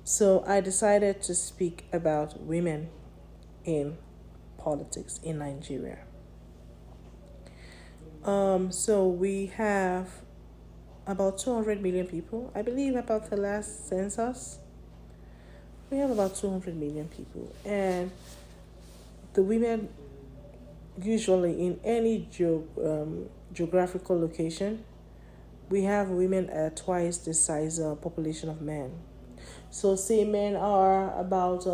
So I decided to speak about women in politics in Nigeria. So we have about 200 million people. I believe about the last census, we have about 200 million people. And the women, usually in any geographical location, we have women at twice the size population of men. So say men are about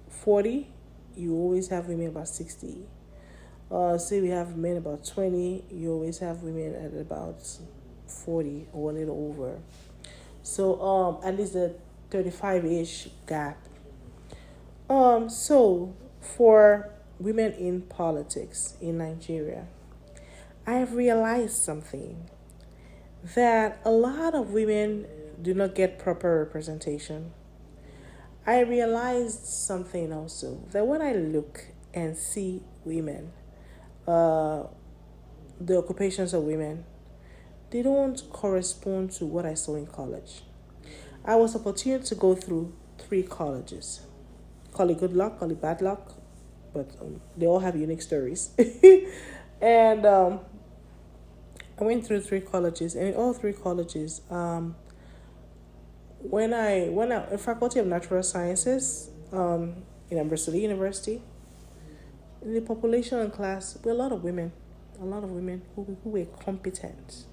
40, you always have women about 60. Say we have men about 20, you always have women at about 40 or a little over. So at least a 35-ish gap. So for women in politics in Nigeria, I have realized something, that a lot of women do not get proper representation. I realized something also, that when I look and see women, uh, the occupations of women, they don't correspond to what I saw in college. I was opportune to go through three colleges. Call it good luck, call it bad luck, but they all have unique stories. And I went through three colleges, and in all three colleges, when I in Faculty of Natural Sciences, in Ambrosoli University, in the population and class were a lot of women who were competent,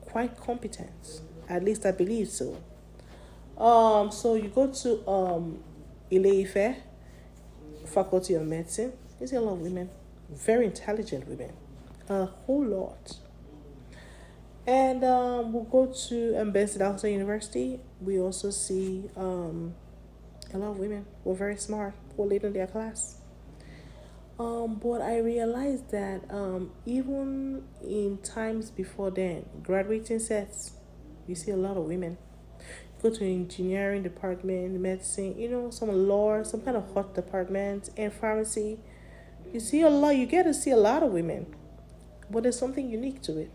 quite competent. At least I believe so. So you go to Ile-Ife, Faculty of Medicine. You see a lot of women, very intelligent women, a whole lot. And we'll go to Ambassador Hausa University. We also see a lot of women who are very smart, who are leading their class. But I realized that even in times before then, graduating sets, you see a lot of women. Go to engineering department, medicine, some law, some kind of hot department, and pharmacy. You see a lot. You get to see a lot of women, but there's something unique to it.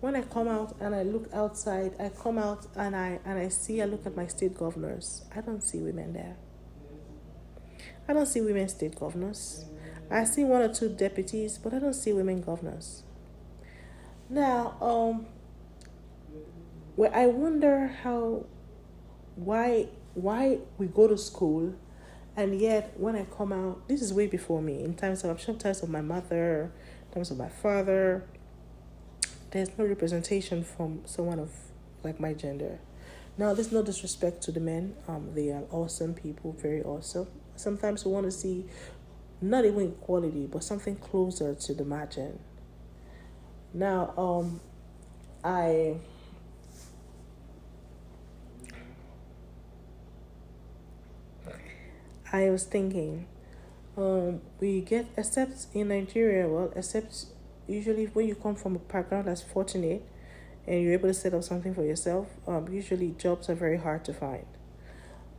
When I come out and I look outside, I come out and I look at my state governors. I don't see women there. I don't see women state governors. I see one or two deputies, but I don't see women governors. Now, where I wonder why we go to school, and yet when I come out, this is way before me. In times of, I'm sure, times of my mother, times of my father, there's no representation from someone of like my gender. Now, there's no disrespect to the men. They are awesome people, very awesome. Sometimes we want to see not even equality, but something closer to the margin. Now, I I was thinking, we get, except in Nigeria, well, except usually when you come from a background that's fortunate and you're able to set up something for yourself, usually jobs are very hard to find.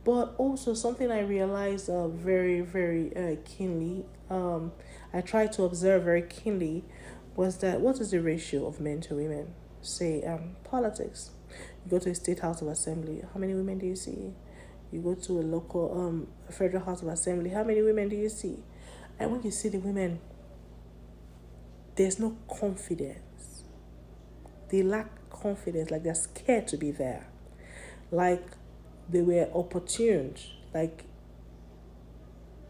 But also something I realized very, very keenly, I tried to observe very keenly, was that what is the ratio of men to women? Say, politics. You go to a state house of assembly, how many women do you see? You go to a local federal house of assembly, how many women do you see? And when you see the women, there's no confidence. They lack confidence, like they're scared to be there. Like they were opportuned. Like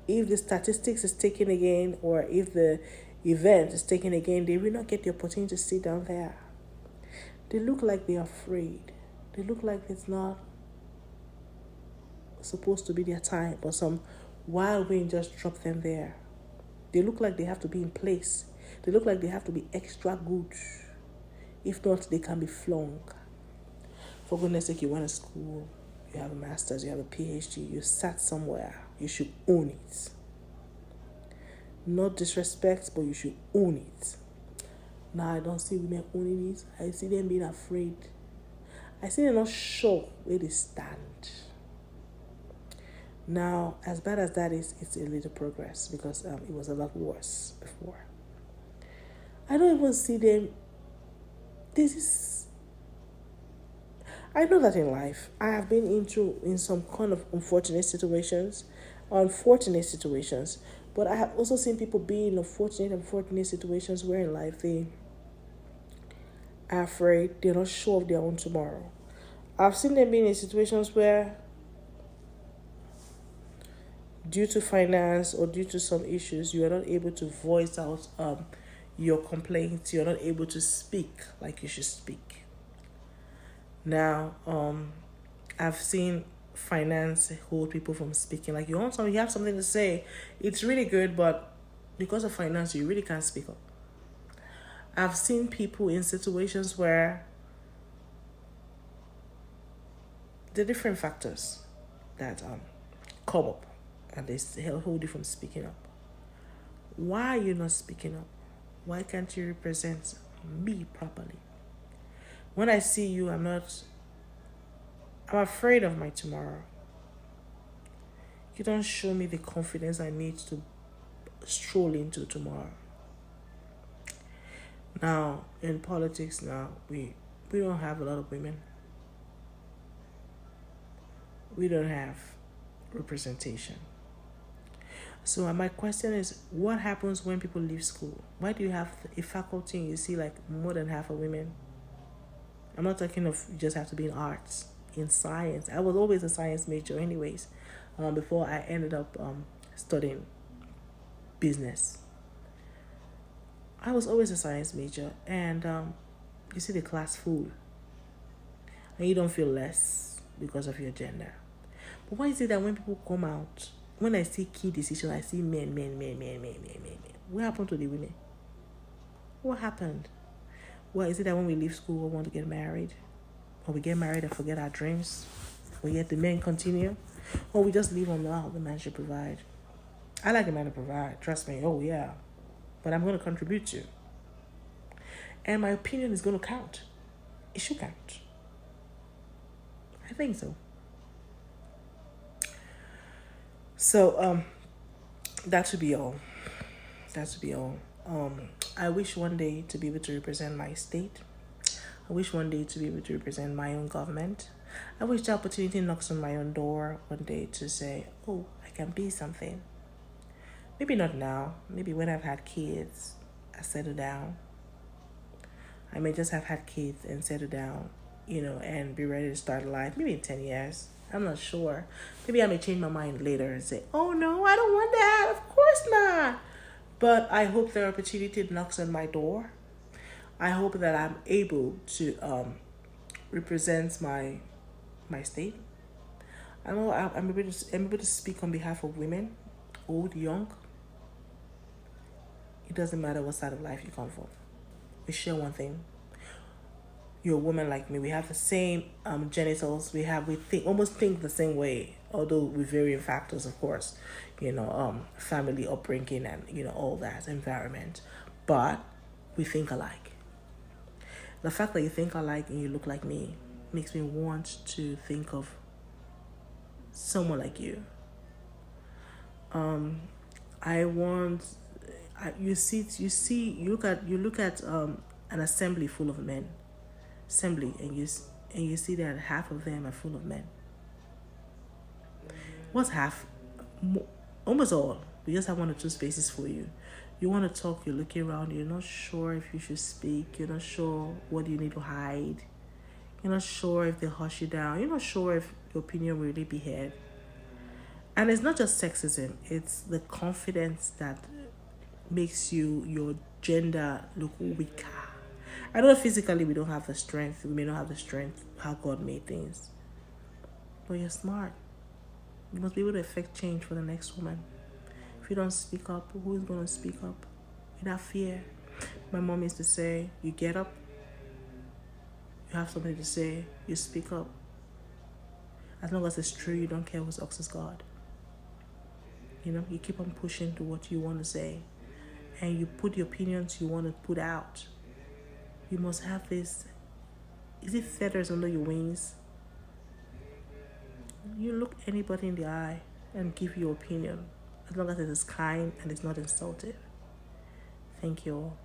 if the statistics is taken again, or if the event is taken again, they will not get the opportunity to sit down there. They look like they're afraid. They look like it's not supposed to be their time, but some wild wind just dropped them there. They look like they have to be in place. They look like they have to be extra good. If not, they can be flung. For goodness sake, you went to school, you have a master's, you have a PhD, you sat somewhere, you should own it. Not disrespect, but you should own it. Now I don't see women owning it. I see them being afraid. I see them not sure where they stand. Now, as bad as that is, it's a little progress, because it was a lot worse before. I don't even see them. This is. I know that in life, I have been in some kind of unfortunate situations, but I have also seen people be in unfortunate situations where in life they are afraid, they're not sure of their own tomorrow. I've seen them being in situations where, due to finance or due to some issues, you are not able to voice out your complaints. You're not able to speak like you should speak. Now, I've seen finance hold people from speaking. Like you have something to say, it's really good, but because of finance, you really can't speak up. I've seen people in situations where the different factors that come up and they hold you from speaking up. Why are you not speaking up? Why can't you represent me properly? When I see you, I'm afraid of my tomorrow. You don't show me the confidence I need to stroll into tomorrow. Now, in politics now, we don't have a lot of women. We don't have representation. So my question is, what happens when people leave school? Why do you have a faculty and you see like more than half of women? I'm not talking of you just have to be in arts, in science. I was always a science major anyways, before I ended up studying business. I was always a science major, and you see the class full, and you don't feel less because of your gender. But why is it that when people come out, when I see key decisions, I see men. What happened to the women? What happened? Well, is it that when we leave school, we want to get married? Or we get married and forget our dreams? Or yet the men continue? Or we just leave on the man should provide? I like a man to provide, trust me. Oh, yeah. But I'm going to contribute to. And my opinion is going to count. It should count. I think so. So, that should be all. I wish one day to be able to represent my state. I wish one day to be able to represent my own government. I wish the opportunity knocks on my own door one day to say, oh, I can be something. Maybe not now. Maybe when I've had kids, I settle down. I may just have had kids and settle down, and be ready to start life. Maybe in 10 years. I'm not sure. Maybe I may change my mind later and say, oh no, I don't want that. Of course not. But I hope the opportunity knocks on my door. I hope that I'm able to represent my state. I'm able to speak on behalf of women, old, young. It doesn't matter what side of life you come from. We share one thing. You're a woman like me. We have the same genitals. We almost think the same way, although with varying factors, of course. Family upbringing and all that environment, but we think alike. The fact that you think alike and you look like me makes me want to think of someone like you. You look at an assembly full of men, and you see that half of them are full of men. What's half? Almost all. We just have one or two spaces for you. You want to talk, you're looking around, you're not sure if you should speak, you're not sure what you need to hide, you're not sure if they hush you down, you're not sure if your opinion will really be heard. And it's not just sexism, it's the confidence that makes your gender look weaker. I know physically we don't have the strength, we may not have the strength how God made things, but you're smart. You must be able to affect change for the next woman. If you don't speak up, who is going to speak up? Without fear. My mom used to say, you get up, you have something to say, you speak up. As long as it's true, you don't care whose ox is God. You keep on pushing to what you want to say. And you put the opinions you want to put out. You must have this, is it feathers under your wings? You look anybody in the eye and give your opinion, as long as it is kind and it's not insultive. Thank you all.